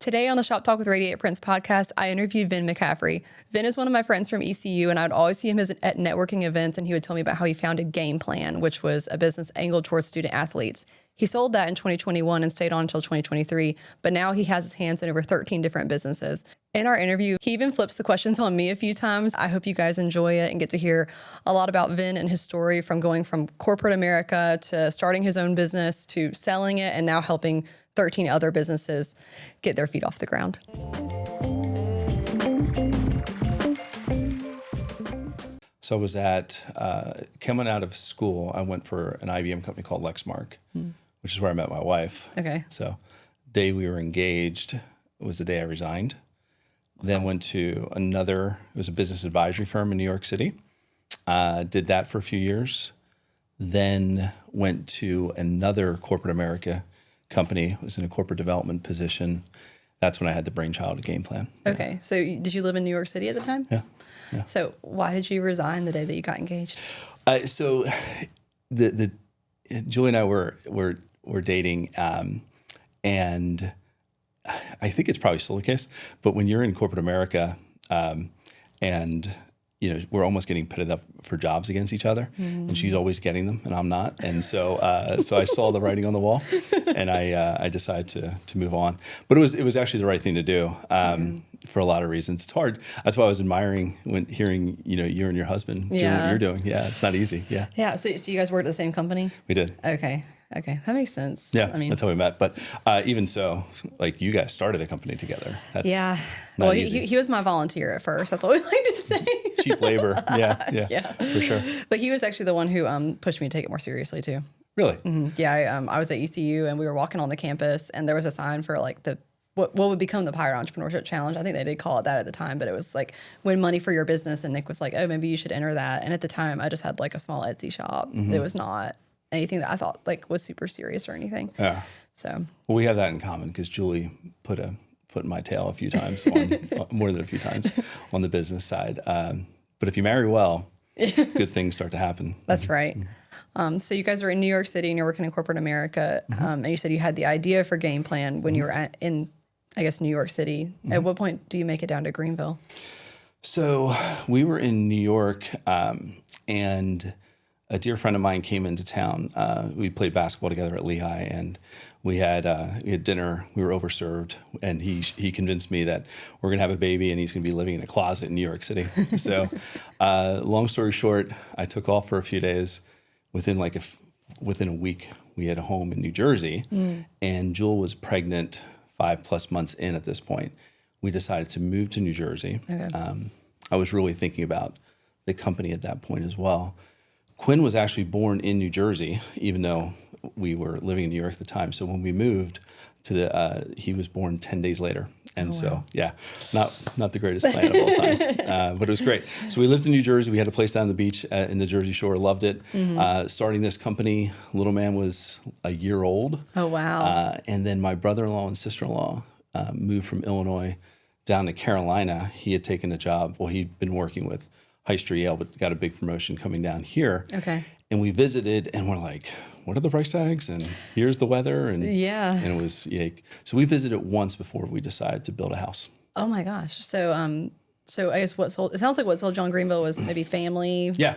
Today on the Shop Talk with Radiate Prince podcast, I interviewed Vin McCaffrey. Vin is one of my friends from ECU, and I would always see him at networking events, and he would tell me about how he founded Game Plan, which was a business angled towards student athletes. He sold that in 2021 and stayed on until 2023, but now he has his hands in over 13 different businesses. In our interview, he even flips the questions on me a few times. I hope you guys enjoy it and get to hear a lot about Vin and his story from going from corporate America to starting his own business to selling it and now helping 13 other businesses get their feet off the ground. So I was coming out of school, I went for an IBM company called Lexmark, which is where I met my wife. Okay. So the day we were engaged was the day I resigned. Then went to it was a business advisory firm in New York City. Did that for a few years. Then went to another corporate America company, was in a corporate development position. That's when I had the brainchild of Game Plan. Okay. So did you live in New York City at the time? Yeah. So why did you resign the day that you got engaged? So Julie and I were dating, and I think it's probably still the case, but when you're in corporate America, and we're almost getting pitted up for jobs against each other, and she's always getting them, and I'm not. And so I saw the writing on the wall, and I decided to move on. But it was actually the right thing to do for a lot of reasons. It's hard. That's why I was admiring when hearing you and your husband doing what you're doing. Yeah, it's not easy. Yeah. Yeah. So you guys worked at the same company? We did. Okay, that makes sense. Yeah, I mean, that's how we met. But even so, like you guys started a company together. That's well, he was my volunteer at first. That's all we like to say. Cheap labor. Yeah, for sure. But he was actually the one who pushed me to take it more seriously too. Really? Mm-hmm. Yeah, I was at ECU and we were walking on the campus, and there was a sign for like what would become the Pirate Entrepreneurship Challenge. I think they did call it that at the time, but it was like win money for your business. And Nick was like, oh, maybe you should enter that. And at the time, I just had like a small Etsy shop. It was not anything that I thought like was super serious or anything. Yeah. So well, we have that in common because Julie put a foot in my tail a few times, more than a few times, on the business side. But if you marry well, good things start to happen. That's right. So you guys are in New York City and you're working in corporate America. And you said you had the idea for Game Plan when you were in, I guess, New York City. At what point do you make it down to Greenville? So we were in New York, and a dear friend of mine came into town. We played basketball together at Lehigh, and we had dinner. We were overserved, and he convinced me that we're going to have a baby, and he's going to be living in a closet in New York City. So long story short, I took off for a few days. Within a week, we had a home in New Jersey, and Jewel was pregnant 5+ months in at this point. We decided to move to New Jersey. Okay. I was really thinking about the company at that point as well. Quinn was actually born in New Jersey, even though we were living in New York at the time. So when we moved he was born 10 days later. And not the greatest plan of all time, but it was great. So we lived in New Jersey. We had a place down the beach in the Jersey Shore. Loved it. Starting this company, little man was a year old. Oh, wow. And then my brother-in-law and sister-in-law moved from Illinois down to Carolina. He had taken a job. Well, he'd been working with Hyster Yale, but got a big promotion coming down here. Okay. And we visited, and we're like, what are the price tags? And here's the weather. And it was, so we visited once before we decided to build a house. Oh my gosh. So I guess it sounds like what sold John Greenville was maybe family. Yeah.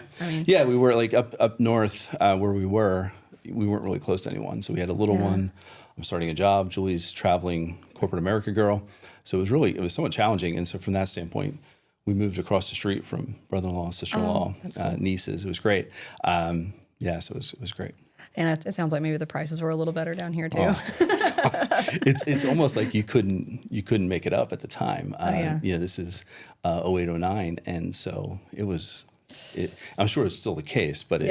We were like up north where we weren't really close to anyone. So we had a little one. I'm starting a job. Julie's traveling corporate America girl. So it was somewhat challenging. And so from that standpoint, we moved across the street from brother-in-law, sister-in-law, cool. Nieces. It was great. So it was great. And it sounds like maybe the prices were a little better down here too. It's almost like you couldn't make it up at the time. This is 08, 09, and so it was. I'm sure it's still the case, but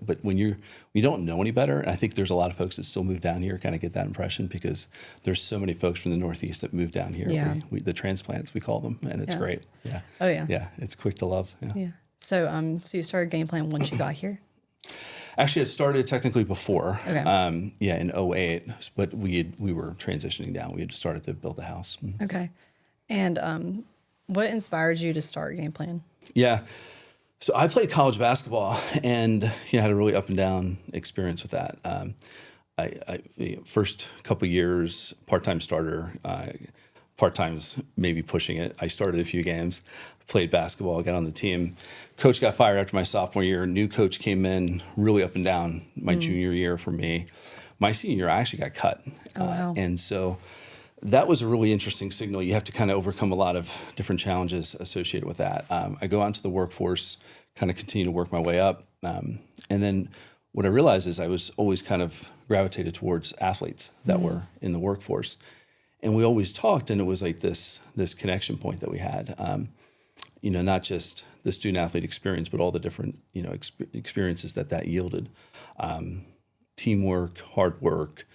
but when you don't know any better, and I think there's a lot of folks that still move down here, kind of get that impression because there's so many folks from the Northeast that move down here. Yeah. The transplants, we call them, and it's great. Yeah. Oh yeah. Yeah, it's quick to love. Yeah. So so you started Game Plan once you got here. Actually, it started technically before. Okay. In 08, but we were transitioning down. We had started to build the house. Okay. And what inspired you to start Game Plan? Yeah. So I played college basketball and had a really up and down experience with that. I first couple years, part-time starter, part-time's maybe pushing it. I started a few games, played basketball, got on the team. Coach got fired after my sophomore year. A new coach came in, really up and down my junior year for me. My senior year, I actually got cut. Oh, wow. And so that was a really interesting signal. You have to kind of overcome a lot of different challenges associated with that. I go out into the workforce, kind of continue to work my way up. And then what I realized is I was always kind of gravitated towards athletes that were in the workforce. And we always talked, and it was like this connection point that we had. Not just the student athlete experience, but all the different, experiences that yielded. Teamwork, hard work,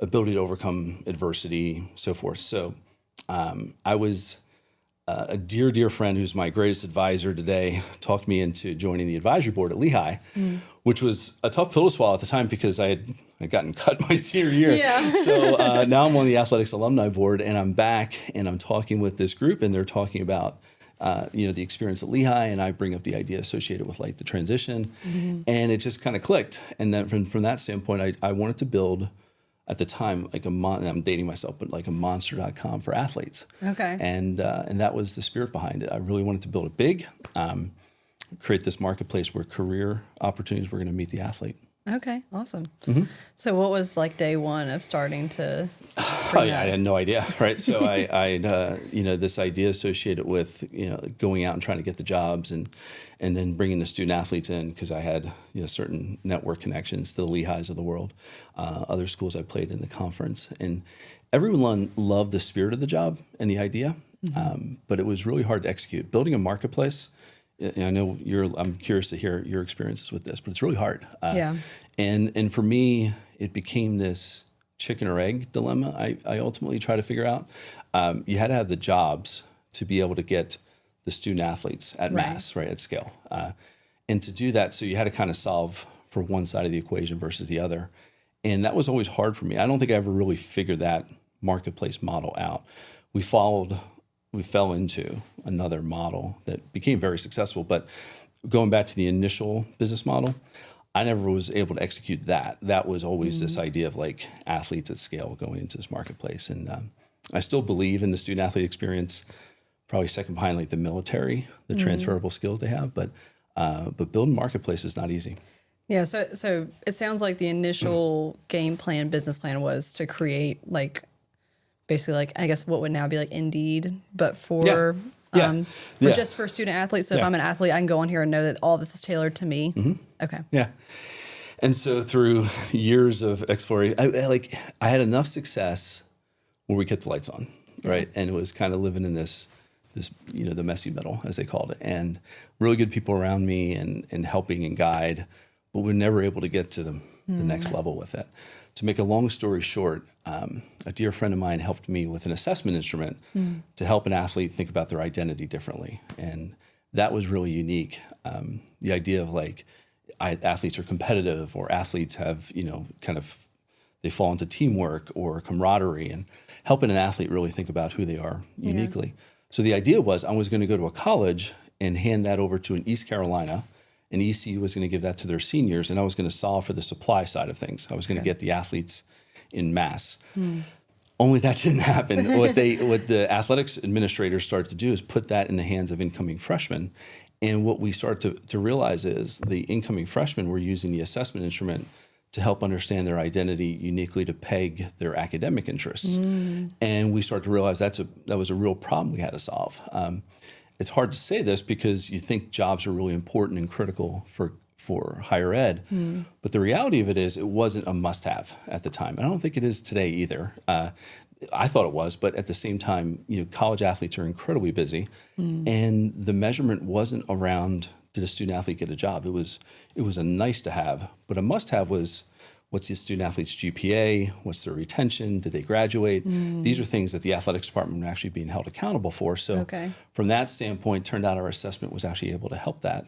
ability to overcome adversity, so forth. So I was a dear friend who's my greatest advisor today talked me into joining the advisory board at Lehigh, which was a tough pill to swallow at the time because I had gotten cut my senior year. Yeah. So now I'm on the athletics alumni board, and I'm back and I'm talking with this group, and they're talking about the experience at Lehigh, and I bring up the idea associated with like the transition, and it just kind of clicked. And then from that standpoint, I wanted to build at the time like I'm dating myself, but like a monster.com for athletes. Okay. And that was the spirit behind it. I really wanted to build it big, create this marketplace where career opportunities were going to meet the athlete. Okay, awesome. So what was like day one of starting to I had no idea, right? So I this idea associated with, going out and trying to get the jobs and then bringing the student athletes in because I had, certain network connections to the Lehighs of the world, other schools I played in the conference. And everyone loved the spirit of the job and the idea, but it was really hard to execute. Building a marketplace, I know I'm curious to hear your experiences with this, but it's really hard. And for me, it became this chicken or egg dilemma I ultimately try to figure out. You had to have the jobs to be able to get the student athletes at mass, right, at scale. And to do that, so you had to kind of solve for one side of the equation versus the other. And that was always hard for me. I don't think I ever really figured that marketplace model out. We fell into another model that became very successful. But going back to the initial business model, I never was able to execute that. That was always this idea of like athletes at scale going into this marketplace. And I still believe in the student athlete experience, probably second behind like the military, the transferable skills they have. But building marketplace is not easy. Yeah, so it sounds like the initial game plan, business plan was to create like basically like I guess what would now be like Indeed, but for just for student athletes. So if I'm an athlete, I can go on here and know that all this is tailored to me. Okay. Yeah. And so through years of exploration, I had enough success where we kept the lights on, right? And it was kind of living in this the messy middle, as they called it, and really good people around me and helping and guide, but we're never able to get to the next level with it. To make a long story short, a dear friend of mine helped me with an assessment instrument to help an athlete think about their identity differently. And that was really unique. The idea of like athletes are competitive, or athletes have, they fall into teamwork or camaraderie, and helping an athlete really think about who they are uniquely. Yeah. So the idea was I was going to go to a college and hand that over to an East Carolina, and ECU was going to give that to their seniors, and I was going to solve for the supply side of things. I was going to get the athletes in mass. Only that didn't happen. What the athletics administrators started to do is put that in the hands of incoming freshmen. And what we started to realize is the incoming freshmen were using the assessment instrument to help understand their identity uniquely to peg their academic interests. And we started to realize that was a real problem we had to solve. It's hard to say this because you think jobs are really important and critical for higher ed, but the reality of it is it wasn't a must-have at the time. I don't think it is today either. I thought it was, but at the same time, college athletes are incredibly busy, and the measurement wasn't around did a student athlete get a job. It was a nice to have, but a must-have was what's the student athlete's GPA, what's their retention, did they graduate? These are things that the athletics department are actually being held accountable for. So from that standpoint, turned out our assessment was actually able to help that.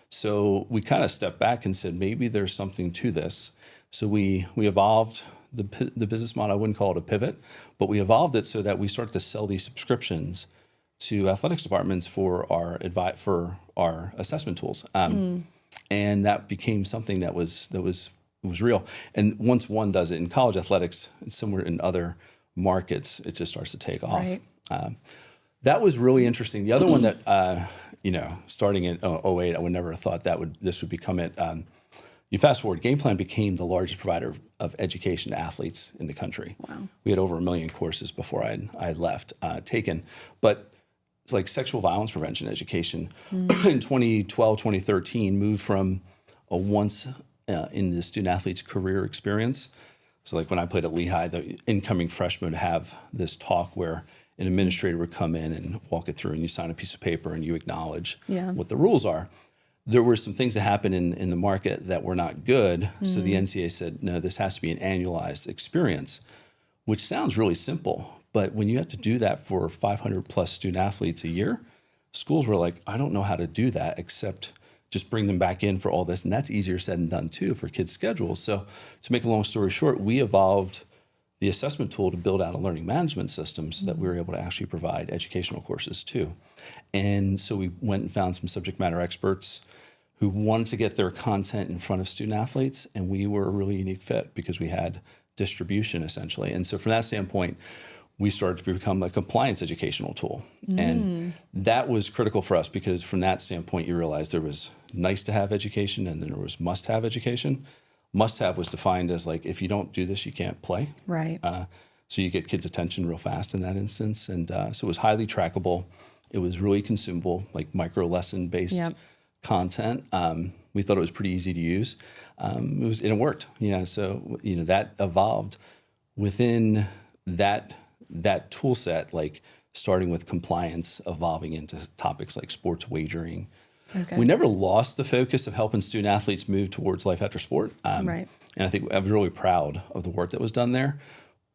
So we kind of stepped back and said, maybe there's something to this. So we evolved the business model. I wouldn't call it a pivot, but we evolved it so that we started to sell these subscriptions to athletics departments for our assessment tools. And that became something that was real. And once one does it in college athletics, somewhere in other markets, it just starts to take off. Right. That was really interesting. The other one that, starting in '08, I would never have thought this would become it. You fast forward, Game Plan became the largest provider of education to athletes in the country. Wow. We had over 1 million courses before I had left taken. But it's like sexual violence prevention education in 2012, 2013 moved from a once in the student athlete's career experience. So like when I played at Lehigh, the incoming freshmen would have this talk where an administrator would come in and walk it through, and you sign a piece of paper and you acknowledge what the rules are. There were some things that happened in the market that were not good. So the NCAA said, no, this has to be an annualized experience, which sounds really simple. But when you have to do that for 500 plus student athletes a year, schools were like, I don't know how to do that except just bring them back in for all this. And that's easier said than done too for kids' schedules. So to make a long story short, we evolved the assessment tool to build out a learning management system so that we were able to actually provide educational courses too. And so we went and found some subject matter experts who wanted to get their content in front of student athletes. And we were a really unique fit because we had distribution essentially. And so from that standpoint, we started to become a compliance educational tool. And that was critical for us because from that standpoint, you realize there was nice to have education and then there was must have education. Must have was defined as like, if you don't do this, you can't play. Right. So you get kids' attention real fast in that instance. And so it was highly trackable. It was really consumable, like micro lesson based content. We thought it was pretty easy to use. And it worked. So that evolved within that tool set, like starting with compliance, evolving into topics like sports wagering. Okay. We never lost the focus of helping student athletes move towards life after sport. Right. And I think I was really proud of the work that was done there.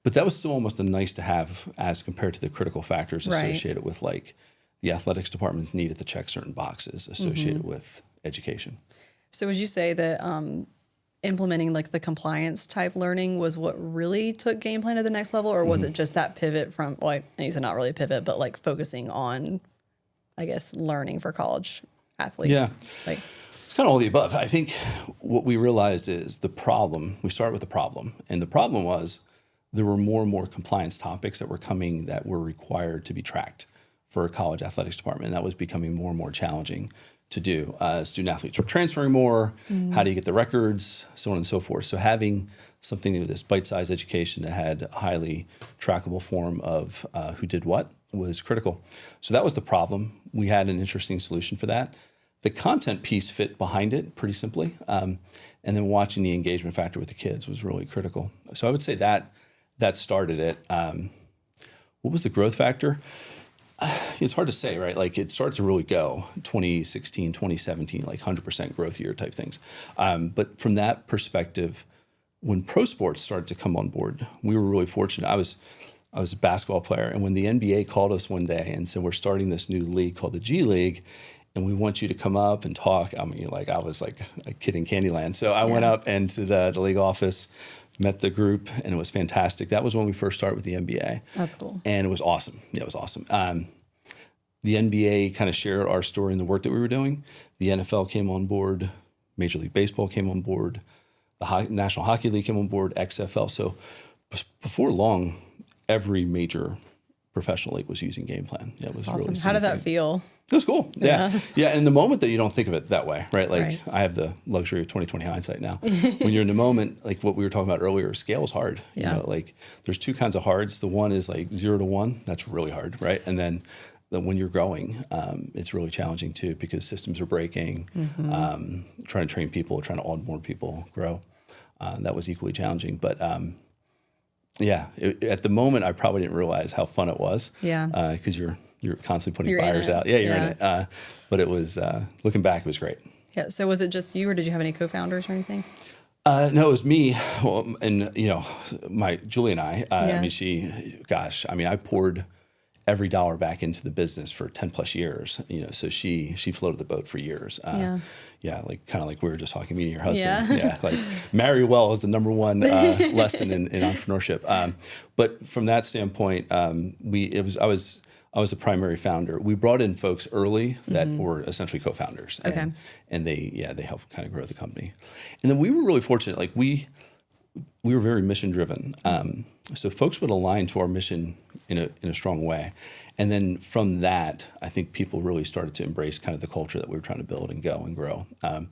But that was still almost a nice to have as compared to the critical factors associated with like the athletics departments needed to check certain boxes associated with education. So would you say that implementing like the compliance type learning was what really took Game Plan to the next level? Or was it just that pivot from, well, I said not really a pivot, but like focusing on, I guess, learning for college athletes? Yeah. Like, it's kind of all the above. I think what we realized is the problem, we started with the problem. And the problem was there were more and more compliance topics that were coming that were required to be tracked for a college athletics department. And that was becoming more and more challenging to do. Student athletes were transferring more. How do you get the records? So on and so forth. So having something with this bite-sized education that had a highly trackable form of who did what was critical. So that was the problem. We had an interesting solution for that. The content piece fit behind it pretty simply. And then watching the engagement factor with the kids was really critical. So I would say that started it. What was the growth factor? It's hard to say, right? Like it started to really go 2016, 2017, like 100% growth year type things. But from that perspective, when pro sports started to come on board, we were really fortunate. I was a basketball player. And when the NBA called us one day and said, we're starting this new league called the G League, and we want you to come up and talk. I mean, like I was like a kid in Candyland. So I went up into the league office, met the group, and it was fantastic. That was when we first started with the NBA. that's cool. And it was awesome. Yeah, it was awesome. The NBA kind of shared our story and the work that we were doing. The NFL came on board. Major League Baseball came on board. The National Hockey League came on board, XFL. So before long, every major professional league was using Game Plan. Yeah, it was Awesome. really How did that significant. feel? It was cool. Yeah. Yeah. In the moment that you don't think of it that way, right? Like Right. I have the luxury of 20/20 hindsight now. When you're in the moment, like what we were talking about earlier, scale is hard. Yeah. You know, like there's two kinds of hards. The one is like 0 to 1. That's really hard, right? And then when you're growing, it's really challenging too because systems are breaking, trying to train people, trying to onboard people, grow. That was equally challenging. But at the moment, I probably didn't realize how fun it was. Yeah. Because you're constantly putting You're in fires it. out. Yeah, you're Yeah. in it. But it was, looking back, it was great. Yeah. So was it just you or did you have any co-founders or anything? No, it was me. Well, and, Julie and I, Yeah. I poured every dollar back into the business for 10 plus years, so she floated the boat for years. Like kind of like we were just talking, me and your husband. Yeah. Like marry well is the number one lesson in entrepreneurship. But from that standpoint, I was the primary founder. We brought in folks early that were essentially co-founders. Okay. And they helped kind of grow the company. And then we were really fortunate. Like we were very mission driven. so folks would align to our mission in a strong way. And then from that, I think people really started to embrace kind of the culture that we were trying to build and go and grow. But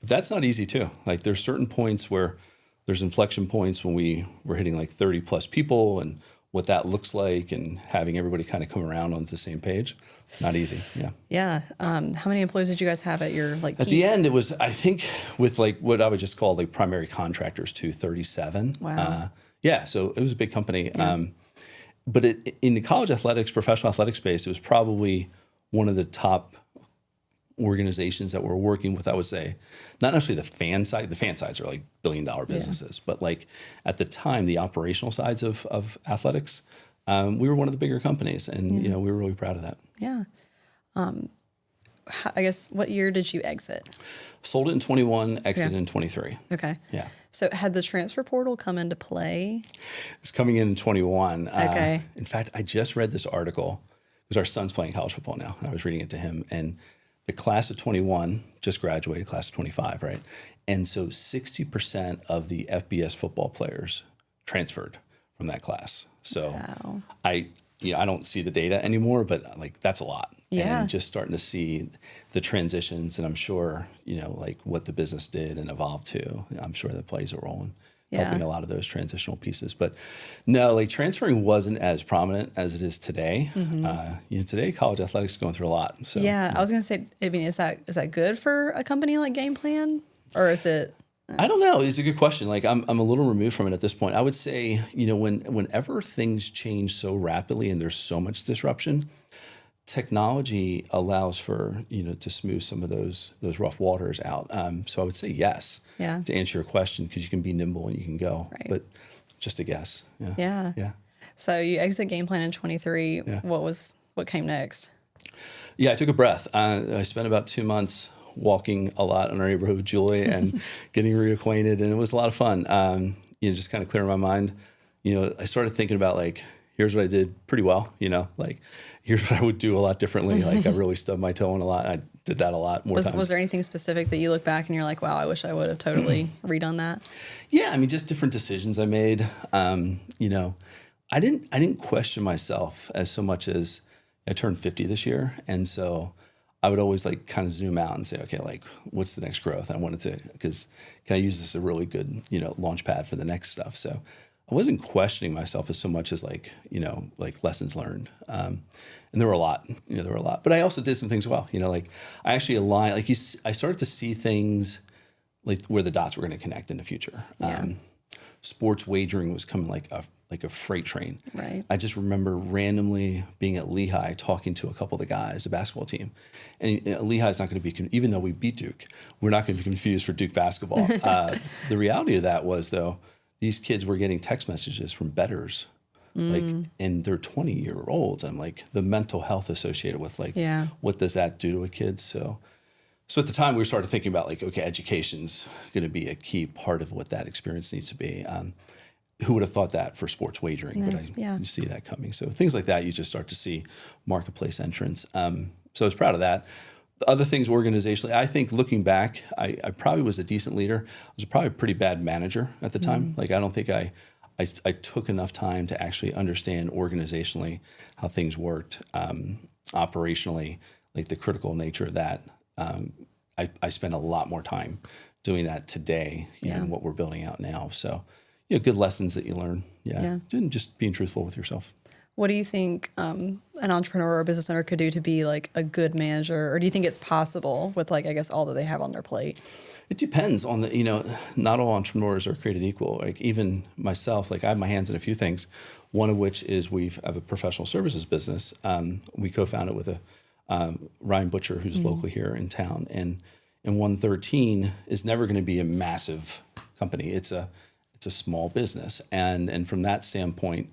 that's not easy too. Like there's certain points where there's inflection points when we were hitting like 30 plus people and what that looks like and having everybody kind of come around on the same page. Not easy. Yeah. Yeah. How many employees did you guys have at your At the end, it was, I think, with like what I would just call like primary contractors, 37. Wow. Yeah. So it was a big company. Yeah. But in the college athletics, professional athletics space, it was probably one of the top organizations that we're working with, I would say. Not necessarily the fan side. The fan sides are like billion-dollar businesses. But like at the time, the operational sides of athletics, we were one of the bigger companies. And, you know, we were really proud of that. Yeah. I guess, what year did you exit? Sold it in 21, exited in 23. Okay. Yeah. So had the transfer portal come into play? It's coming in 21. Okay. In fact, I just read this article because our son's playing college football now, and I was reading it to him. And the class of 21 just graduated, class of 25, right? And so 60% of the FBS football players transferred from that class. So Wow. I don't see the data anymore, but like that's a lot. Yeah. And just starting to see the transitions, and I'm sure, you know, like what the business did and evolved to. I'm sure that plays a role in helping a lot of those transitional pieces. But no, like transferring wasn't as prominent as it is today. You know, today college athletics is going through a lot. So Yeah. I was going to say, I mean, is that good for a company like Game Plan, or is it? I don't know. It's a good question. Like I'm a little removed from it at this point. I would say, you know, whenever things change so rapidly and there's so much disruption, technology allows for, you know, to smooth some of those rough waters out. So I would say yes, Yeah. to answer your question, because you can be nimble and you can go. Right. But just a guess. Yeah. Yeah. Yeah. So you exit Game Plan in 23. Yeah. What came next? Yeah, I took a breath. I spent about 2 months walking a lot in our neighborhood with Julie and getting reacquainted, and it was a lot of fun. You know, just kind of clearing my mind. You know, I started thinking about like, here's what I did pretty well. You know, like here's what I would do a lot differently. Like I really stubbed my toe in a lot. I did that a lot more times. Was there anything specific that you look back and you're like, wow, I wish I would have totally redone that? Yeah, I mean, just different decisions I made. You know, I didn't question myself as so much as I turned 50 this year, and so I would always like kind of zoom out and say, okay, like what's the next growth? I wanted to, because can I use this as a really good, you know, launch pad for the next stuff? So I wasn't questioning myself as so much as like, you know, like lessons learned. And there were a lot, but I also did some things well, you know, like I actually aligned, like I started to see things like where the dots were going to connect in the future. Yeah. Sports wagering was coming like a freight train. Right. I just remember randomly being at Lehigh talking to a couple of the guys, the basketball team. And Lehigh's not going to be, even though we beat Duke, we're not going to be confused for Duke basketball. The reality of that was, though, these kids were getting text messages from bettors, like, and they're 20-year-olds. I'm like, the mental health associated with like, what does that do to a kid? So at the time we started thinking about like, okay, education's going to be a key part of what that experience needs to be. Who would have thought that for sports wagering? But you see that coming. So things like that, you just start to see marketplace entrance. So I was proud of that. The other things organizationally, I think looking back, I probably was a decent leader. I was probably a pretty bad manager at the time. Like I don't think I took enough time to actually understand organizationally how things worked, operationally, like the critical nature of that. I spend a lot more time doing that today in what we're building out now. So, you know, good lessons that you learn. And just being truthful with yourself. What do you think an entrepreneur or a business owner could do to be like a good manager? Or do you think it's possible with like, I guess, all that they have on their plate? It depends on the, you know, not all entrepreneurs are created equal. Like even myself, like I have my hands in a few things, one of which is we have a professional services business. We co-founded with Ryan Butcher, who's local here in town. And 113 is never going to be a massive company. It's a small business. And from that standpoint,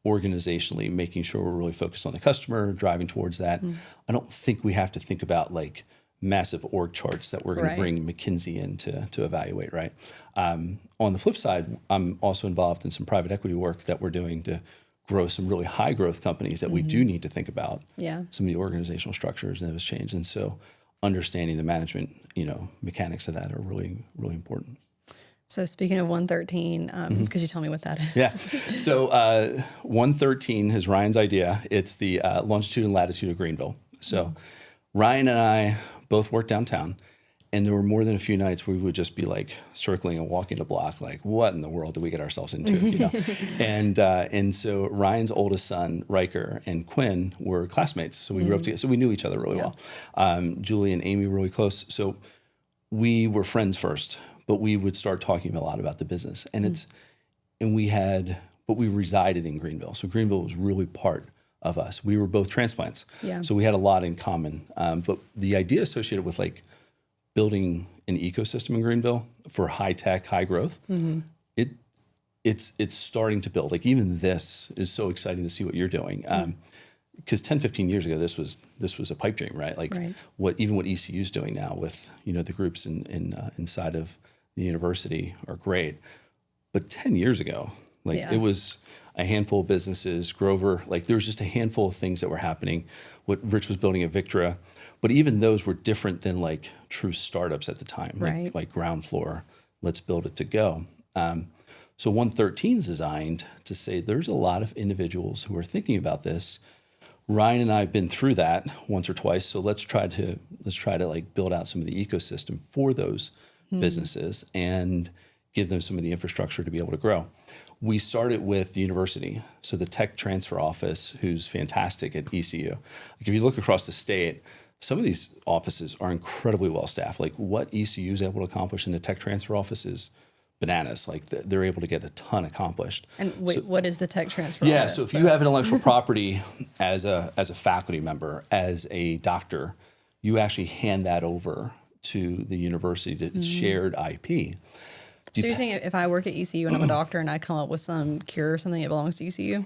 organizationally, making sure we're really focused on the customer, driving towards that. I don't think we have to think about like massive org charts that we're going to bring McKinsey in to evaluate, right? On the flip side, I'm also involved in some private equity work that we're doing to grow some really high growth companies that we do need to think about some of the organizational structures and those change. And so understanding the management, you know, mechanics of that are really, really important. So speaking of 113, could you tell me what that is? Yeah. So 113 is Ryan's idea. It's the longitude and latitude of Greenville. So Ryan and I both worked downtown, and there were more than a few nights where we would just be like circling and walking the block, like, what in the world did we get ourselves into? You know? And so Ryan's oldest son, Riker, and Quinn were classmates. So we grew up together. So we knew each other really well. Julie and Amy were really close. So we were friends first, but we would start talking a lot about the business. And but we resided in Greenville. So Greenville was really part of us. We were both transplants. Yeah. So we had a lot in common. But the idea associated with like building an ecosystem in Greenville for high tech, high growth, it's starting to build. Like even this is so exciting to see what you're doing. Because 10, 15 years ago, this was a pipe dream, right? Like what ECU is doing now with, you know, the groups inside of the university are great. But 10 years ago, like it was a handful of businesses, Grover, like there was just a handful of things that were happening. What Rich was building at Victra, but even those were different than like true startups at the time, like ground floor, let's build it to go. So 113 is designed to say there's a lot of individuals who are thinking about this. Ryan and I have been through that once or twice, so let's try to like build out some of the ecosystem for those businesses and give them some of the infrastructure to be able to grow. We started with the university, so the tech transfer office, who's fantastic at ECU. Like if you look across the state, some of these offices are incredibly well staffed. Like what ECU is able to accomplish in the tech transfer office is bananas. Like they're able to get a ton accomplished. And wait, what is the tech transfer? Yeah, so if you have intellectual property as a faculty member, as a doctor, you actually hand that over to the university to shared IP. So you're saying if I work at ECU and I'm a doctor and I come up with some cure or something, it belongs to ECU?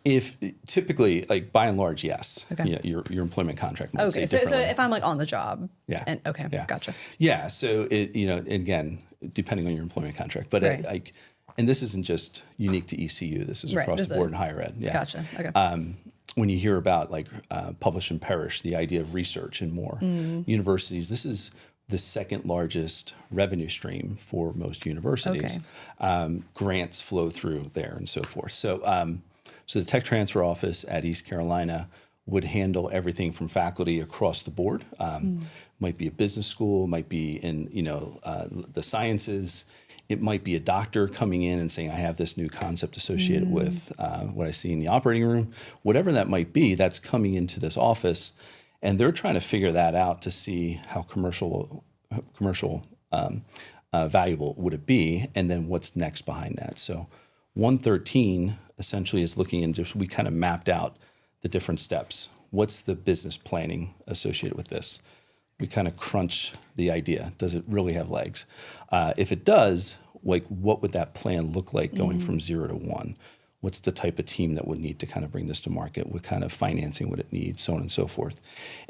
If typically, like by and large, yes. Okay. You know, your employment contract might say differently. So if I'm like on the job. Yeah. And gotcha. Yeah. So it, you know, again, depending on your employment contract, but and this isn't just unique to ECU. This is across the board in higher ed. Yeah. Gotcha. Okay. When you hear about like publish and perish, the idea of research and more universities, this is the second largest revenue stream for most universities. Grants flow through there and so forth. So, so the tech transfer office at East Carolina would handle everything from faculty across the board. Might be a business school, might be in the sciences. It might be a doctor coming in and saying, I have this new concept associated with what I see in the operating room. Whatever that might be, that's coming into this office. And they're trying to figure that out to see how commercial valuable would it be, and then what's next behind that. So 113 essentially is looking into, we kind of mapped out the different steps. What's the business planning associated with this? We kind of crunch the idea. Does it really have legs? If it does, like what would that plan look like going from 0 to 1? What's the type of team that would need to kind of bring this to market? What kind of financing would it need, so on and so forth.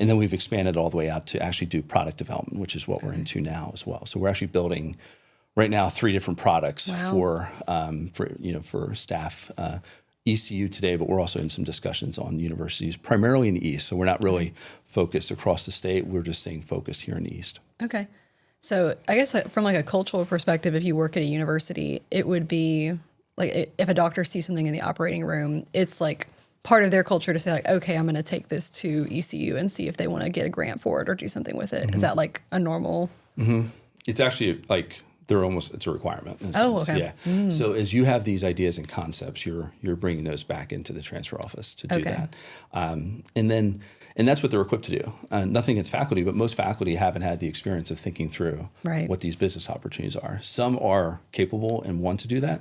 And then we've expanded all the way out to actually do product development, which is what we're into now as well. So we're actually building right now 3 different products for staff. ECU today, but we're also in some discussions on universities, primarily in the East. So we're not really focused across the state. We're just staying focused here in the East. Okay. So I guess from like a cultural perspective, if you work at a university, it would be like if a doctor sees something in the operating room, it's like part of their culture to say like, okay, I'm going to take this to ECU and see if they want to get a grant for it or do something with it. Is that like a normal? It's actually like it's a requirement in a sense. Okay. Yeah. So as you have these ideas and concepts, you're bringing those back into the transfer office to do that. And that's what they're equipped to do. Nothing against faculty, but most faculty haven't had the experience of thinking through what these business opportunities are. Some are capable and want to do that.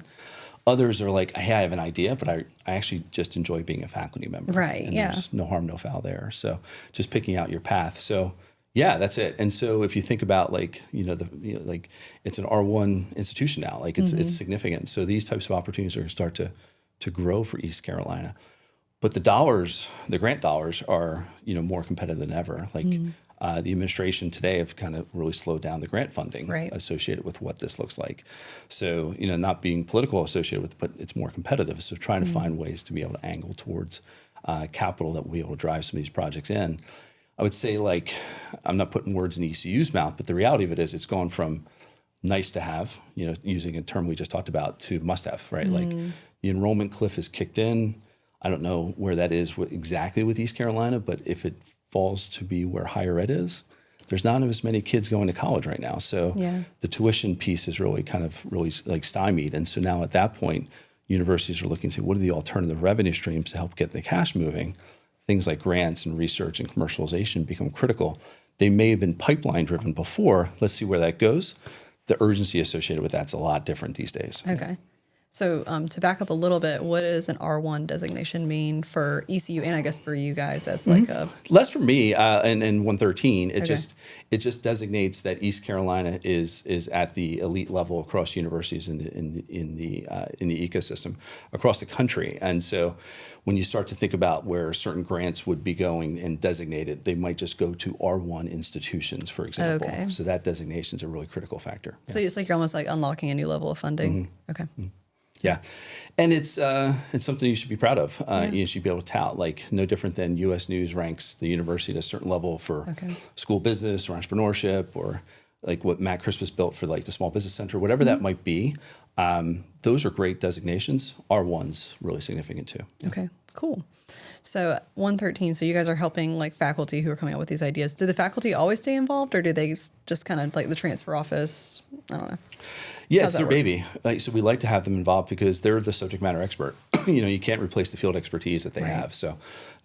Others are like, hey, I have an idea, but I actually just enjoy being a faculty member. Right. And there's no harm, no foul there. So just picking out your path. So yeah, that's it. And so if you think about like, like it's an R1 institution now, like it's significant. So these types of opportunities are going to start to grow for East Carolina. But the grant dollars are, more competitive than ever. Like the administration today have kind of really slowed down the grant funding associated with what this looks like. So, not being political associated with it, but it's more competitive. So trying to find ways to be able to angle towards capital that will be able to drive some of these projects in. I would say, like, I'm not putting words in ECU's mouth, but the reality of it is it's gone from nice to have, using a term we just talked about, to must have, right? Like the enrollment cliff is kicked in. I don't know where that is exactly with East Carolina, but if it falls to be where higher ed is, there's not as many kids going to college right now. So the tuition piece is really like stymied. And so now at that point, universities are looking to say, what are the alternative revenue streams to help get the cash moving? Things like grants and research and commercialization become critical. They may have been pipeline driven before. Let's see where that goes. The urgency associated with that's a lot different these days. Okay. So to back up a little bit, what does an R1 designation mean for ECU and I guess for you guys as like a... Less for me and 113. It just designates that East Carolina is at the elite level across universities in the ecosystem across the country. And so when you start to think about where certain grants would be going and designated, they might just go to R1 institutions, for example. Okay. So that designation is a really critical factor. So it's like you're almost like unlocking a new level of funding. Okay. Yeah. And it's something you should be proud of. You should be able to tout, like no different than U.S. News ranks the university at a certain level for school business or entrepreneurship, or like what Matt Crispus built for like the Small Business Center, whatever that might be. Those are great designations. R1's really significant too. Okay, cool. So 113, so you guys are helping like faculty who are coming up with these ideas. Do the faculty always stay involved, or do they just kind of like the transfer office? I don't know. Yeah, it's their baby. So we like to have them involved because they're the subject matter expert. You can't replace the field expertise that they have. So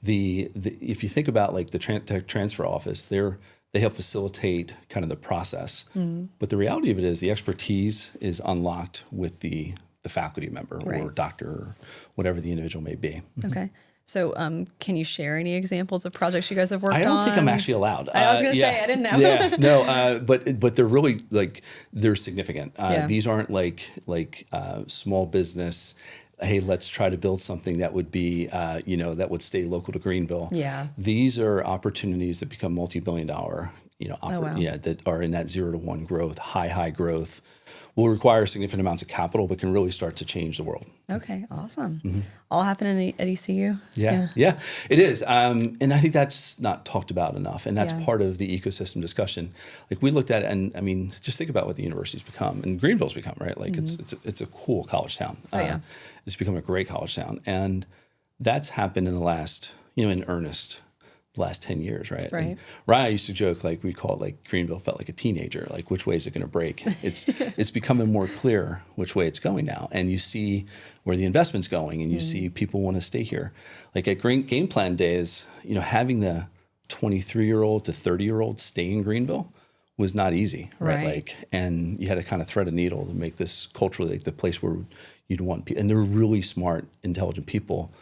if you think about like the tech transfer office, they help facilitate kind of the process. But the reality of it is the expertise is unlocked with the faculty member or doctor or whatever the individual may be. Okay. So can you share any examples of projects you guys have worked on? I don't think I'm actually allowed. I was going to say, I didn't know. Yeah, no, but they're really like, they're significant. These aren't like small business, hey, let's try to build something that would be, that would stay local to Greenville. Yeah. These are opportunities that become multi-billion-dollar, that are in that 0 to 1 growth, high growth, will require significant amounts of capital, but can really start to change the world. Okay, awesome. All happening at ECU? Yeah, it is. And I think that's not talked about enough. And that's part of the ecosystem discussion. Like we looked at it, and I mean, just think about what the university's become and Greenville's become, right? Like it's a cool college town. It's become a great college town. And that's happened in the last, in earnest, last 10 years, right? Right. And Ryan used to joke, like we call it like Greenville felt like a teenager, like which way is it going to break? It's becoming more clear which way it's going now. And you see where the investment's going, and you see people want to stay here. Like at Game Plan days, having the 23-year-old to 30-year-old stay in Greenville was not easy, right? Like, and you had to kind of thread a needle to make this culturally like the place where you'd want people. And they're really smart, intelligent people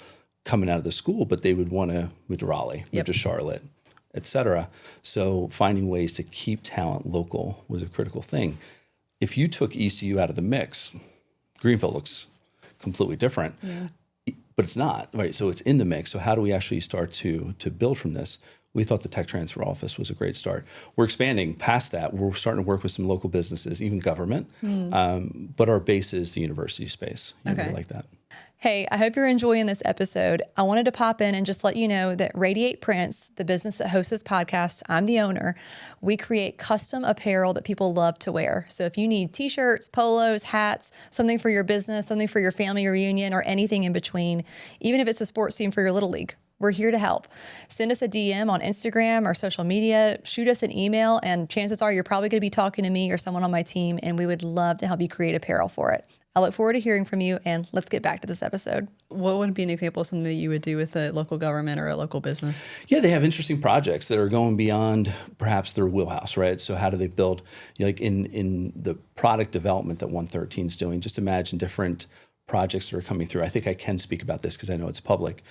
coming out of the school, but they would want to move to Raleigh, move to Charlotte, et cetera. So finding ways to keep talent local was a critical thing. If you took ECU out of the mix, Greenville looks completely different, but it's not, right? So it's in the mix. So how do we actually start to build from this? We thought the tech transfer office was a great start. We're expanding past that. We're starting to work with some local businesses, even government, but our base is the university space. We like that. Hey, I hope you're enjoying this episode. I wanted to pop in and just let you know that Radiate Prints, the business that hosts this podcast, I'm the owner. We create custom apparel that people love to wear. So if you need t-shirts, polos, hats, something for your business, something for your family reunion, or anything in between, even if it's a sports team for your little league, we're here to help. Send us a DM on Instagram or social media, shoot us an email, and chances are you're probably going to be talking to me or someone on my team, and we would love to help you create apparel for it. I look forward to hearing from you, and let's get back to this episode. What would be an example of something that you would do with a local government or a local business? Yeah, they have interesting projects that are going beyond perhaps their wheelhouse, right? So how do they build, like in the product development that 113 is doing, just imagine different projects that are coming through. I think I can speak about this because I know it's public.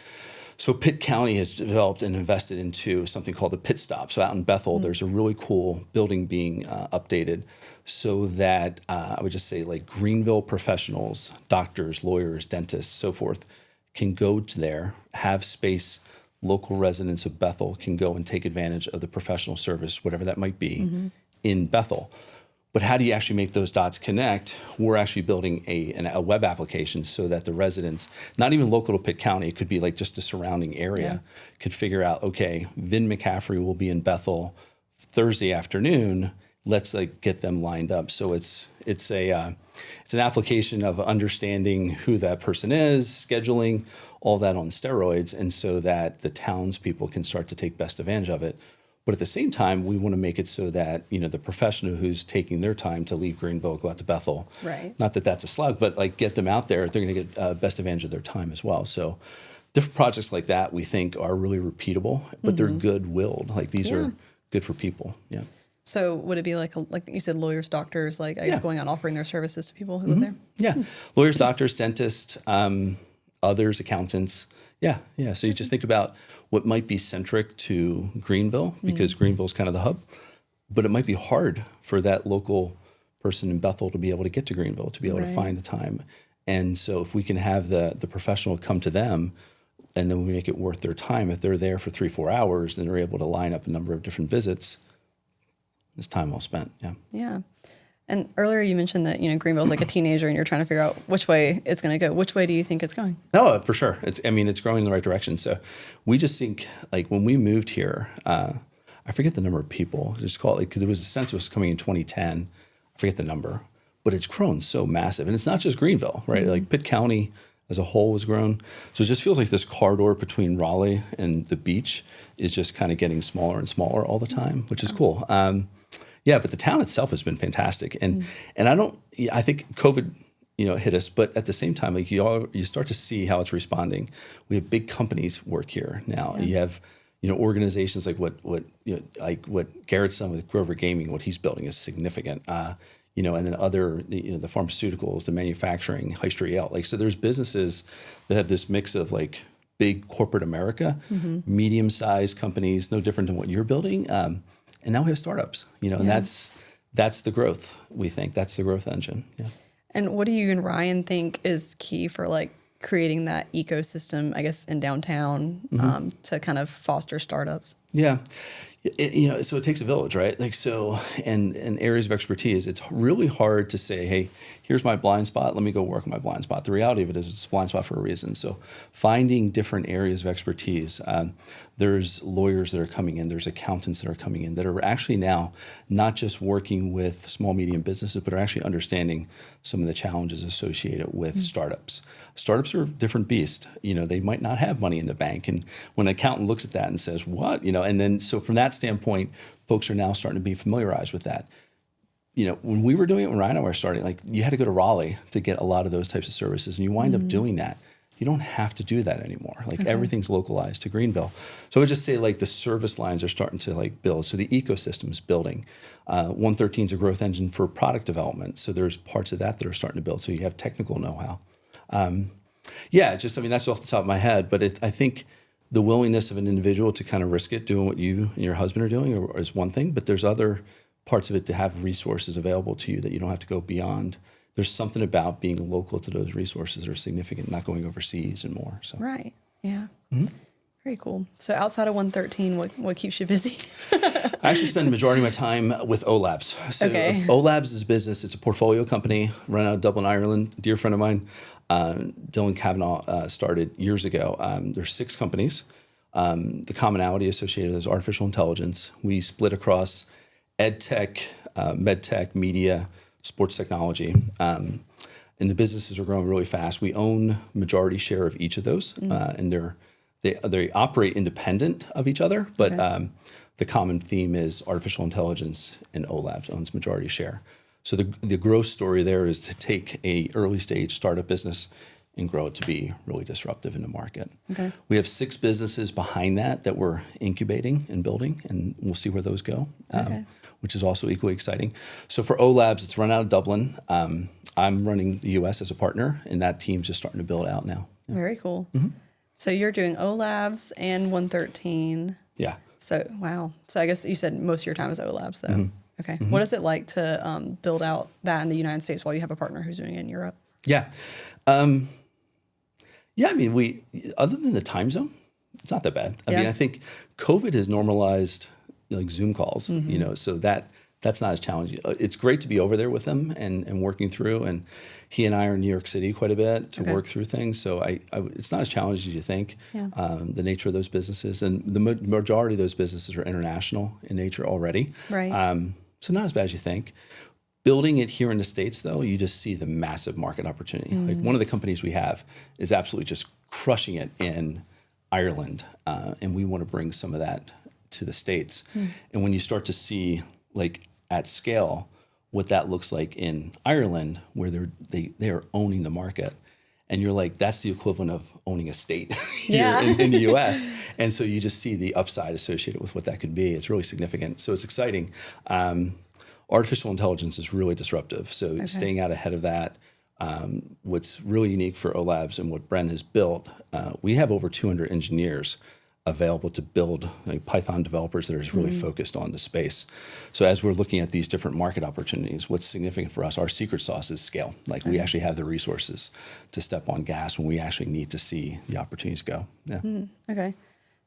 So Pitt County has developed and invested into something called the Pit Stop. So out in Bethel, there's a really cool building being updated so that I would just say like Greenville professionals, doctors, lawyers, dentists, so forth, can go to there, have space. Local residents of Bethel can go and take advantage of the professional service, whatever that might be, in Bethel. But how do you actually make those dots connect? We're actually building a web application so that the residents, not even local to Pitt County, it could be like just the surrounding area, could figure out, okay, Vin McCaffrey will be in Bethel Thursday afternoon. let's like get them lined up. So it's an application of understanding who that person is, scheduling, all that on steroids, and so that the townspeople can start to take best advantage of it. But at the same time, we want to make it so that, the professional who's taking their time to leave Greenville, go out to Bethel, right? Not that that's a slug, but like get them out there, they're going to get best advantage of their time as well. So different projects like that we think are really repeatable, but they're good-willed. Like these are good for people. Yeah. So would it be like you said, lawyers, doctors, like I guess going out and offering their services to people who live there? Yeah. Lawyers, doctors, dentists, others, accountants. Yeah. So you just think about what might be centric to Greenville, because Greenville is kind of the hub, but it might be hard for that local person in Bethel to be able to get to Greenville, to be able to find the time. And so if we can have the professional come to them, and then we make it worth their time, if they're there for 3-4 hours and they're able to line up a number of different visits, it's time well spent. Yeah. Yeah. And earlier you mentioned that, Greenville's like a teenager and you're trying to figure out which way it's going to go. Which way do you think it's going? No, for sure. It's growing in the right direction. So we just think, like, when we moved here, I forget the number of people. Just call it, because there was a census coming in 2010. I forget the number, but it's grown so massive. And it's not just Greenville, right? Like Pitt County as a whole has grown. So it just feels like this corridor between Raleigh and the beach is just kind of getting smaller and smaller all the time, which is cool. Yeah, but the town itself has been fantastic, and I think COVID, hit us, but at the same time, like you start to see how it's responding. We have big companies work here now. Yeah. You have, organizations like what Garrett's done with Grover Gaming, what he's building is significant. And then other, the pharmaceuticals, the manufacturing, High Street Ale. Like, so there's businesses that have this mix of like big corporate America, medium-sized companies, no different than what you're building. And now we have startups, and that's the growth, we think. That's the growth engine. Yeah. And what do you and Ryan think is key for like creating that ecosystem, I guess, in downtown to kind of foster startups? Yeah. So it takes a village, right? Like, so, and areas of expertise, it's really hard to say, hey, here's my blind spot. Let me go work on my blind spot. The reality of it is it's a blind spot for a reason. So finding different areas of expertise, there's lawyers that are coming in, there's accountants that are coming in that are actually now not just working with small, medium businesses, but are actually understanding some of the challenges associated with startups. Startups are a different beast. They might not have money in the bank. And when an accountant looks at that and says, what? And then, so from that standpoint, folks are now starting to be familiarized with that. When we were doing it, when Ryan and I were starting, like you had to go to Raleigh to get a lot of those types of services, and you wind up doing that. You don't have to do that anymore. Like everything's localized to Greenville. So I would just say like the service lines are starting to like build. So the ecosystem is building. 113 is a growth engine for product development. So there's parts of that are starting to build. So you have technical know-how. That's off the top of my head, but I think the willingness of an individual to kind of risk it, doing what you and your husband are doing is one thing, but there's other parts of it to have resources available to you that you don't have to go beyond. There's something about being local to those resources that are significant, not going overseas and more. So. Right. Yeah. Very cool. So outside of 113, what keeps you busy? I actually spend the majority of my time with O.Labs. So O.Labs is a business. It's a portfolio company run out of Dublin, Ireland. Dear friend of mine, Dylan Kavanaugh, started years ago. There's 6 companies. The commonality associated is artificial intelligence. We split across ed tech, med tech, media, sports technology. And the businesses are growing really fast. We own majority share of each of those, and they operate independent of each other, but the common theme is artificial intelligence, and O.Labs owns majority share. So the growth story there is to take a early stage startup business and grow it to be really disruptive in the market. Okay. We have 6 businesses behind that we're incubating and building, and we'll see where those go, which is also equally exciting. So for O.Labs, it's run out of Dublin. I'm running the U.S. as a partner, and that team's just starting to build out now. Yeah. Very cool. So you're doing O.Labs and 113. Yeah. So, wow. So I guess you said most of your time is O.Labs, though. Okay. What is it like to build out that in the United States while you have a partner who's doing it in Europe? Yeah. We other than the time zone, it's not that bad. I mean, I think COVID has normalized like Zoom calls, so that's not as challenging. It's great to be over there with them and working through. And he and I are in New York City quite a bit to work through things. So it's not as challenging as you think. Yeah. The nature of those businesses, and the majority of those businesses are international in nature already. Right. So not as bad as you think. Building it here in the States, though, you just see the massive market opportunity. Like one of the companies we have is absolutely just crushing it in Ireland, and we want to bring some of that to the States. And when you start to see, like at scale, what that looks like in Ireland, where they are owning the market, and you're like, that's the equivalent of owning a state here in the U.S. And so you just see the upside associated with what that could be. It's really significant. So it's exciting. Artificial intelligence is really disruptive. So staying out ahead of that. What's really unique for O.Labs and what Bren has built, we have over 200 engineers available to build, like Python developers that are really focused on the space. So as we're looking at these different market opportunities, what's significant for us, our secret sauce is scale. Like we actually have the resources to step on gas when we actually need to see the opportunities go. Yeah. Okay.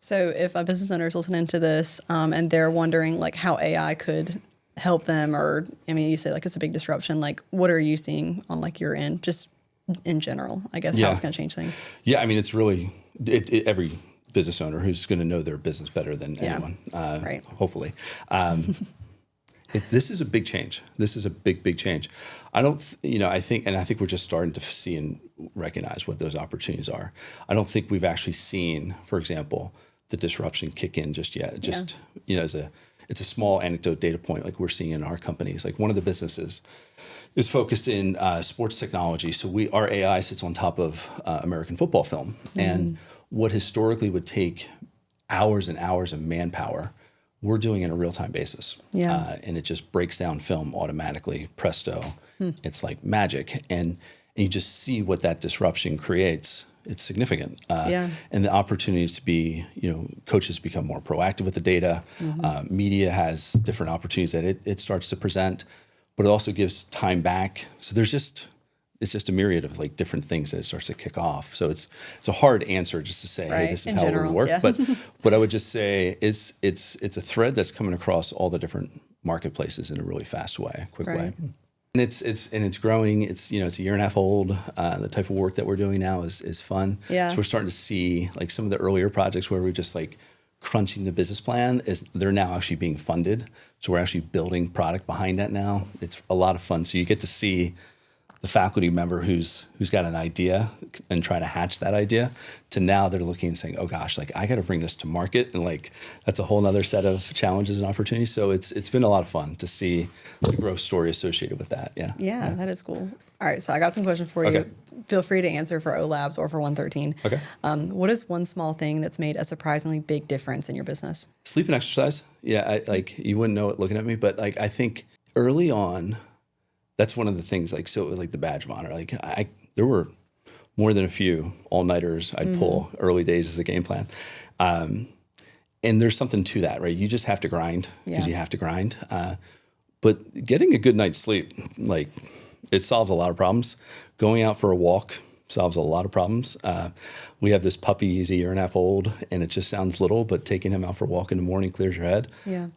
So if a business owner is listening to this and they're wondering like how AI could help them, or, I mean, you say like it's a big disruption, like what are you seeing on like your end, just in general, I guess, how it's going to change things? Yeah. I mean, it's really, every business owner who's going to know their business better than anyone, right. Hopefully. This is a big change. This is a big change. I think we're just starting to see and recognize what those opportunities are. I don't think we've actually seen, for example, the disruption kick in just yet. It's a small anecdote data point like we're seeing in our companies. Like one of the businesses is focused in sports technology. So our AI sits on top of American football film. And what historically would take hours and hours of manpower, we're doing it on a real-time basis. And it just breaks down film automatically, presto. It's like magic. And you just see what that disruption creates. It's significant. And the opportunities to be, coaches become more proactive with the data. Media has different opportunities that it starts to present, but it also gives time back. So it's just a myriad of like different things that it starts to kick off. So it's a hard answer just to say, hey, this is how it would work. But I would just say it's a thread that's coming across all the different marketplaces in a really fast way, quick way. And it's growing. It's a year and a half old. The type of work that we're doing now is fun. So we're starting to see like some of the earlier projects where we're just like crunching the business plan, they're now actually being funded. So we're actually building product behind that now. It's a lot of fun. So you get to see the faculty member who's got an idea and trying to hatch that idea, to now they're looking and saying, oh gosh, like I got to bring this to market, and like that's a whole nother set of challenges and opportunities. So it's been a lot of fun to see the growth story associated with that. Yeah, that is cool. All right, so I got some questions for you. Feel free to answer for O.Labs or for 113. Okay. What is one small thing that's made a surprisingly big difference in your business? Sleep and exercise. Yeah, you wouldn't know it looking at me, but like I think early on, that's one of the things, like, so it was like the badge of honor. Like there were more than a few all-nighters I'd pull early days as a game plan. And there's something to that, right? You just have to grind because you have to grind. But getting a good night's sleep, like it solves a lot of problems. Going out for a walk solves a lot of problems. We have this puppy, he's a year and a half old, and it just sounds little, but taking him out for a walk in the morning clears your head.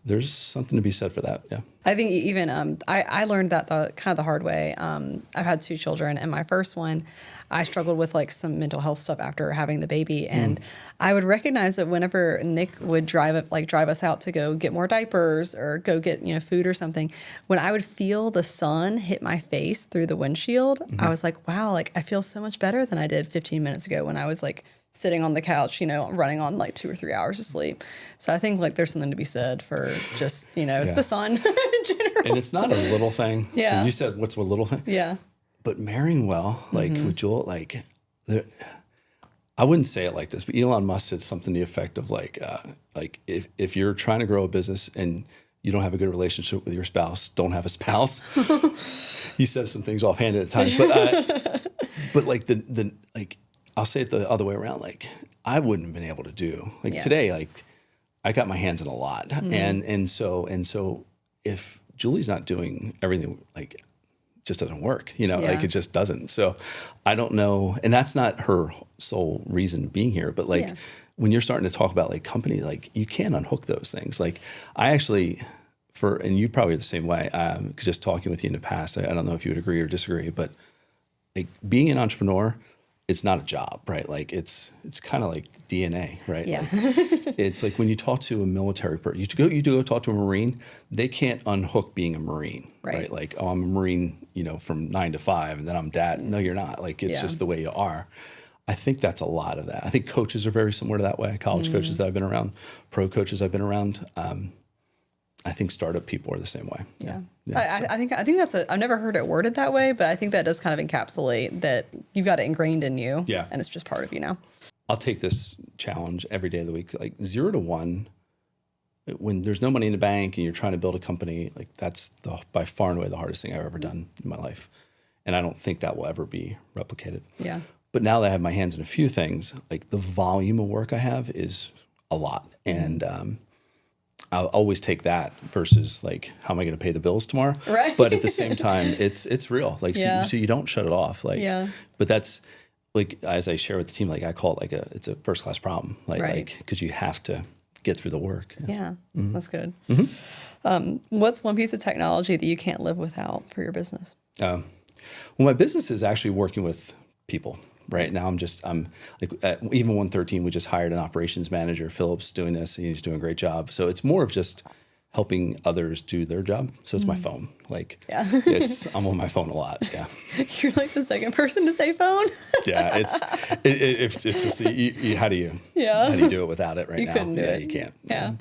There's something to be said for that. I think even I learned that kind of the hard way. I've had 2 children, and my first one, I struggled with like some mental health stuff after having the baby, and I would recognize that whenever Nick would drive us out to go get more diapers or go get food or something, when I would feel the sun hit my face through the windshield, I was like, wow, like I feel so much better than I did 15 minutes ago when I was like sitting on the couch, running on like 2 or 3 hours of sleep. So I think like there's something to be said for just, the sun in general. And it's not a little thing. So you said, what's a little thing? But marrying well, like with Joel, like I wouldn't say it like this, but Elon Musk said something to the effect of like if you're trying to grow a business and you don't have a good relationship with your spouse, don't have a spouse. He says some things offhanded at times, but like like I'll say it the other way around. Like I wouldn't have been able to do today. Like I got my hands in a lot, and so if Julie's not doing everything, like it just doesn't work. Like it just doesn't. So I don't know, and that's not her sole reason being here. But like when you're starting to talk about like company, like you can't unhook those things. Like I actually. And you probably are the same way, because just talking with you in the past, I don't know if you would agree or disagree, but like being an entrepreneur it's not a job, right? Like it's kind of like DNA, right? Yeah. Like, it's like when you talk to a military person, you go talk to a Marine, they can't unhook being a Marine, right? Like, oh, I'm a Marine, from 9 to 5, and then I'm dad. No, you're not. Like, it's just the way you are. I think that's a lot of that. I think coaches are very similar to that way. College coaches that I've been around, pro coaches I've been around. I think startup people are the same way. Yeah. So. I think that's I've never heard it worded that way, but I think that does kind of encapsulate that you've got it ingrained in you. Yeah. And it's just part of you now. I'll take this challenge every day of the week, like 0 to 1. When there's no money in the bank and you're trying to build a company, like that's by far and away the hardest thing I've ever done in my life. And I don't think that will ever be replicated. Yeah. But now that I have my hands in a few things, like the volume of work I have is a lot. And I'll always take that versus like, how am I going to pay the bills tomorrow? Right. But at the same time, it's real. Like, so you don't shut it off. Like, but that's like, as I share with the team, like I call it like it's a first class problem. Like, because you have to get through the work. Yeah. That's good. What's one piece of technology that you can't live without for your business? Well, my business is actually working with people. Right now, I'm like at even 113. We just hired an operations manager. Philip's doing this, and he's doing a great job. So it's more of just helping others do their job. So it's my phone. Like, I'm on my phone a lot. Yeah, you're like the second person to say phone. Yeah, it's just how do you do it without it right now? Couldn't do it. You can't. Yeah.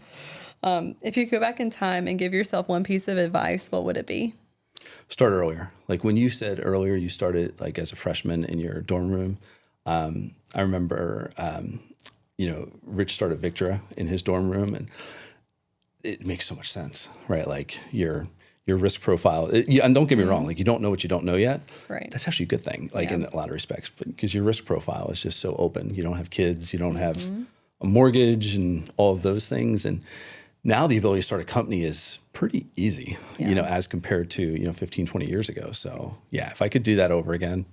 If you could go back in time and give yourself one piece of advice, what would it be? Start earlier. Like when you said earlier, you started like as a freshman in your dorm room. I remember, Rich started Victra in his dorm room, and it makes so much sense, right? Like your risk profile. And don't get me wrong, like you don't know what you don't know yet. Right. That's actually a good thing, like in a lot of respects, because your risk profile is just so open. You don't have kids, you don't have a mortgage, and all of those things, and now the ability to start a company is pretty easy, as compared to, 15, 20 years ago. So yeah, if I could do that over again,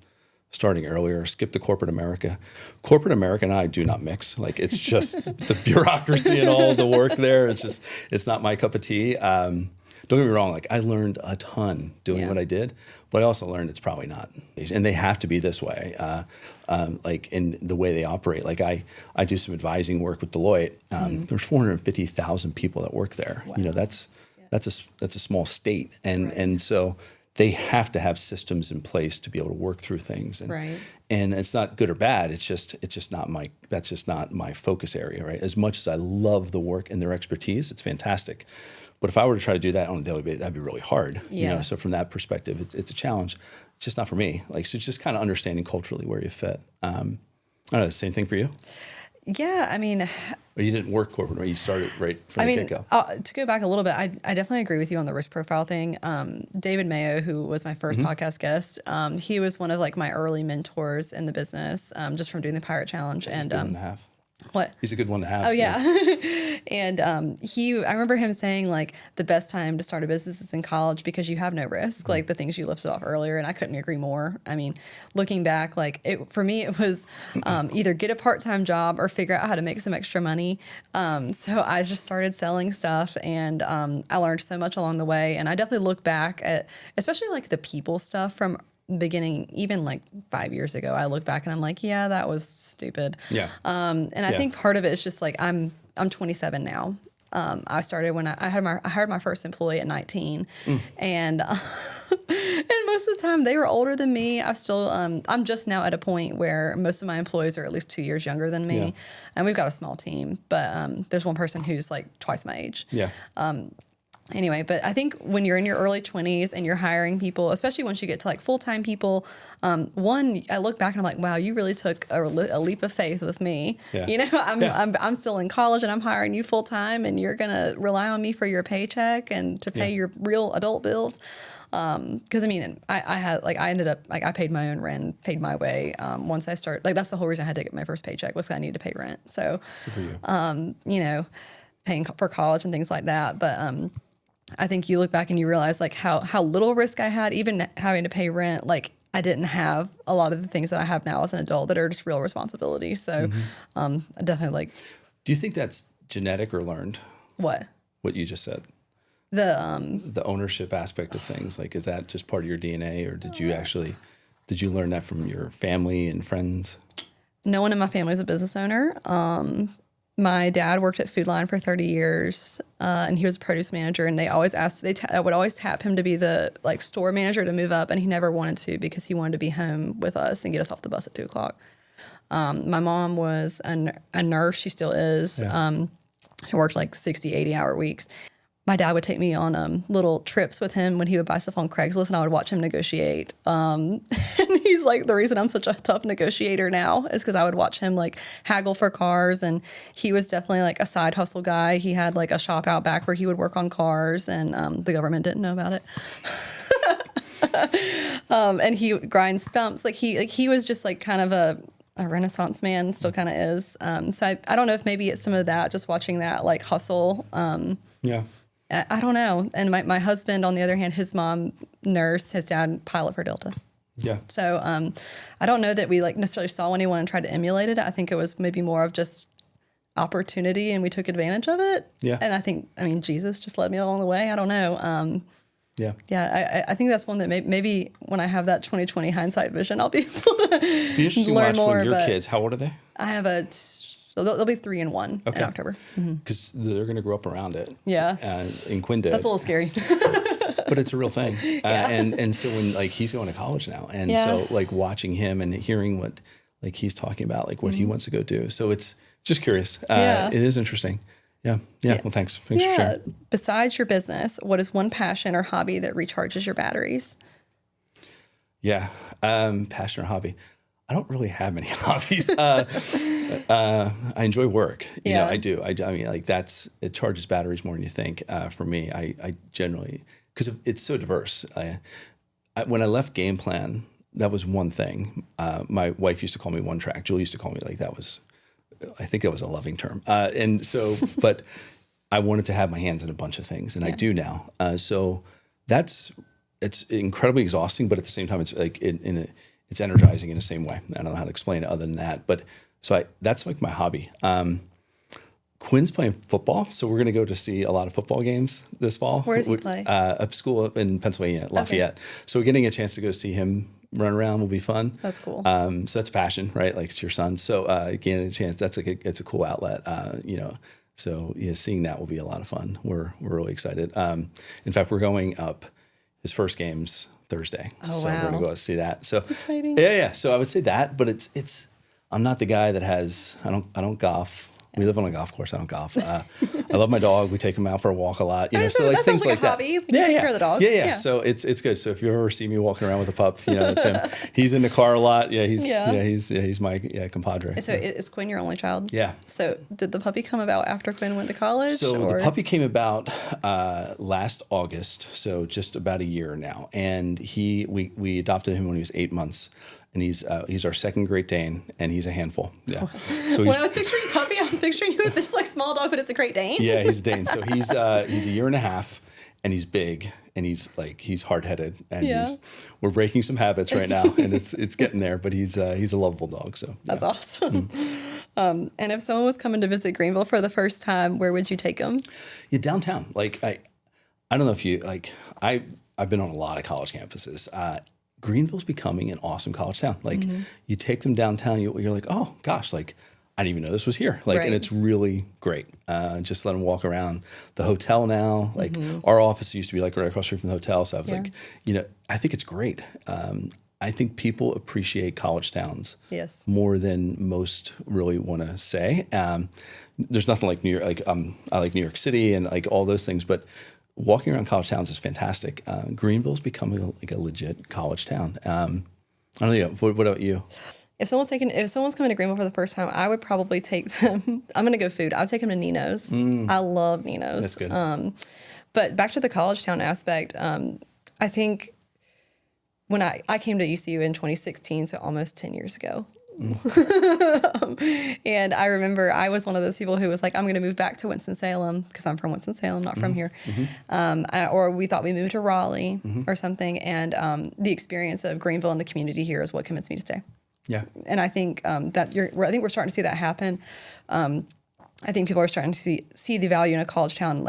starting earlier, skip the corporate America. Corporate America and I do not mix. Like it's just the bureaucracy and all the work there. It's not my cup of tea. Don't get me wrong. Like I learned a ton doing what I did, but I also learned it's probably not. And they have to be this way, like in the way they operate. Like I do some advising work with Deloitte. There's 450,000 people that work there. Wow. That's a small state, and so they have to have systems in place to be able to work through things. And, and it's not good or bad. It's just not my focus area. Right. As much as I love the work and their expertise, it's fantastic. But if I were to try to do that on a daily basis, that'd be really hard. So from that perspective, it's a challenge. It's just not for me. Like, so it's just kind of understanding culturally where you fit. I don't know, the same thing for you? Yeah, I mean... Or you didn't work corporate, right? You started right from the get-go. To go back a little bit, I definitely agree with you on the risk profile thing. David Mayo, who was my first podcast guest, he was one of like my early mentors in the business, just from doing the Pirate Challenge. He's a good one to have. What? He's a good one to have. Oh, yeah. And I remember him saying like the best time to start a business is in college because you have no risk, like the things you listed off earlier. And I couldn't agree more. I mean, looking back, like for me, it was either get a part-time job or figure out how to make some extra money. So I just started selling stuff, and I learned so much along the way. And I definitely look back at, especially like the people stuff from beginning, even like 5 years ago, I look back and I'm like, yeah, that was stupid. Yeah. And I think part of it is just like, I'm 27 now. I started when I hired my first employee at 19, and most of the time they were older than me. I'm just now at a point where most of my employees are at least 2 years younger than me, and we've got a small team, but there's one person who's like twice my age. Yeah. Anyway, but I think when you're in your early 20s and you're hiring people, especially once you get to like full-time people, I look back and I'm like, wow, you really took a leap of faith with me. Yeah. I'm still in college and I'm hiring you full-time, and you're going to rely on me for your paycheck and to pay your real adult bills. Cause I mean, I ended up like, I paid my own rent, paid my way. Once I started, like, that's the whole reason I had to get my first paycheck, was 'cause I needed to pay rent. So, good for you. Paying for college and things like that. But, I think you look back and you realize like how little risk I had, even having to pay rent. Like I didn't have a lot of the things that I have now as an adult that are just real responsibility. So I definitely like. Do you think that's genetic or learned? What you just said? The ownership aspect of things. Like, is that just part of your DNA, or did you actually Did you learn that from your family and friends? No one in my family is a business owner. My dad worked at Food Line for 30 years, and he was a produce manager. And they always asked, I would always tap him to be the store manager to move up, and he never wanted to because he wanted to be home with us and get us off the bus at 2:00. My mom was a nurse. She still is. Yeah. She worked 60, 80-hour weeks. My dad would take me on little trips with him when he would buy stuff on Craigslist, and I would watch him negotiate. And he's the reason I'm such a tough negotiator now is because I would watch him haggle for cars. And he was definitely a side hustle guy. He had a shop out back where he would work on cars, and the government didn't know about it. And he would grind stumps. He was just kind of a Renaissance man, still kind of is. So I don't know if maybe it's some of that, just watching that hustle. Yeah. I don't know. And my husband, on the other hand, his mom nurse, his dad pilot for Delta. Yeah. So I don't know that we necessarily saw anyone and tried to emulate it. I think it was maybe more of just opportunity, and we took advantage of it. Yeah. And I think Jesus just led me along the way. I don't know. Yeah. Yeah. I think that's one that maybe when I have that 2020 hindsight vision, I'll be able to be interesting learn to watch more. When your kids, how old are they? I have they'll be 3 and 1 in October. Because they're going to grow up around it. Yeah. And Quinn did. That's a little scary. But it's a real thing. And so when he's going to college now, and so watching him and hearing what he's talking about, what he wants to go do. So it's just curious. It is interesting. Yeah. Well, thanks for sharing. Besides your business, what is one passion or hobby that recharges your batteries? Yeah. Passion or hobby. I don't really have many hobbies. I enjoy work. You know, I do. I mean, it charges batteries more than you think. For me, I generally, because it's so diverse. When I left Game Plan, that was one thing. My wife used to call me one track. Julie used to call me that was, I think that was a loving term. And so, but I wanted to have my hands in a bunch of things, and I do now. So it's incredibly exhausting, but at the same time, it's it's energizing in the same way. I don't know how to explain it other than that. But so that's my hobby. Quinn's playing football, so we're going to go to see a lot of football games this fall. Where does he play? At school up in Pennsylvania, Lafayette. Okay. So getting a chance to go see him run around will be fun. That's cool. So that's passion, right? It's your son. So getting a chance, it's a cool outlet. So seeing that will be a lot of fun. We're really excited. In fact, we're going up. His first game's Thursday. Oh, so wow. we're gonna go see that. So that's exciting. Yeah. So I would say that, but it's I'm not the guy that I don't golf. We live on a golf course. I don't golf. I love my dog. We take him out for a walk a lot. So that things like a that. hobby. You take care of the dog. Yeah. So it's good. So if you ever see me walking around with a pup, that's him. He's in the car a lot. He's my compadre. So is Quinn your only child? Yeah. So did the puppy come about after Quinn went to college? So the puppy came about last August, so just about a year now. And we adopted him when he was 8 months. And he's our second Great Dane, and he's a handful. Yeah. So when I was picturing puppy, I'm picturing you with this small dog, but it's a Great Dane. Yeah, he's a Dane. So he's a year and a half, and he's big, and he's hard-headed, and we're breaking some habits right now, and it's getting there. But he's a lovable dog. So that's awesome. And if someone was coming to visit Greenville for the first time, where would you take them? Yeah, downtown. I don't know if you I've been on a lot of college campuses. Greenville's becoming an awesome college town. You take them downtown, you're like, oh gosh, I didn't even know this was here. Right. And it's really great. Just let them walk around the hotel now. Our office used to be right across the street from the hotel. So I was I think it's great. I think people appreciate college towns more than most really want to say. There's nothing like New York. I like New York City and all those things, but walking around college towns is fantastic. Greenville's becoming a legit college town. I don't know. What about you? If someone's coming to Greenville for the first time, I would probably take them. I'm going to go food. I would take them to Nino's. I love Nino's. That's good. But back to the college town aspect, I think when I came to ECU in 2016, so almost 10 years ago. And I remember I was one of those people who was like, I'm going to move back to Winston-Salem because I'm from Winston-Salem, not from here. Or we thought we moved to Raleigh or something. And the experience of Greenville and the community here is what convinced me to stay. Yeah. And I think I think we're starting to see that happen. I think people are starting to see the value in a college town,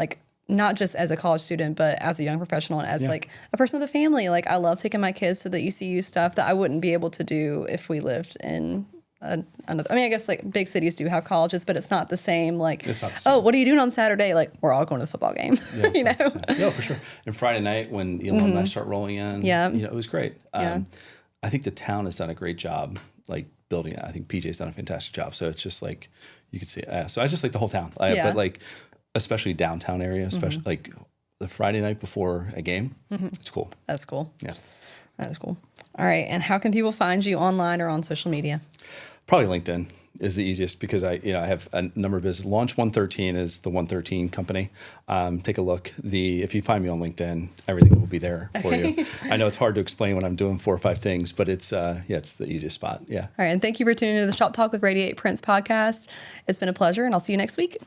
not just as a college student, but as a young professional and as like a person with a family. Like I love taking my kids to the ECU stuff that I wouldn't be able to do if we lived in another. I mean, I guess like big cities do have colleges, but it's not the same. Like, It's not the same. oh, what are you doing on Saturday? Like, we're all going to the football game. Yeah, you know? No, for sure. And Friday night when the alumni start rolling in, it was great. I think the town has done a great job, like building it. I think PJ's done a fantastic job. So it's just like, you could see it. So I just like the whole town. But like, especially downtown area, especially like the Friday night before a game, it's cool. That's cool. Yeah. That is cool. All right. And how can people find you online or on social media? Probably LinkedIn is the easiest because I have a number of businesses. Launch 113 is the 113 company. Take a look. If you find me on LinkedIn, everything will be there for you. I know it's hard to explain when I'm doing 4 or 5 things, but it's it's the easiest spot. Yeah. All right. And thank you for tuning into the Shop Talk with Radiate Prince podcast. It's been a pleasure, and I'll see you next week.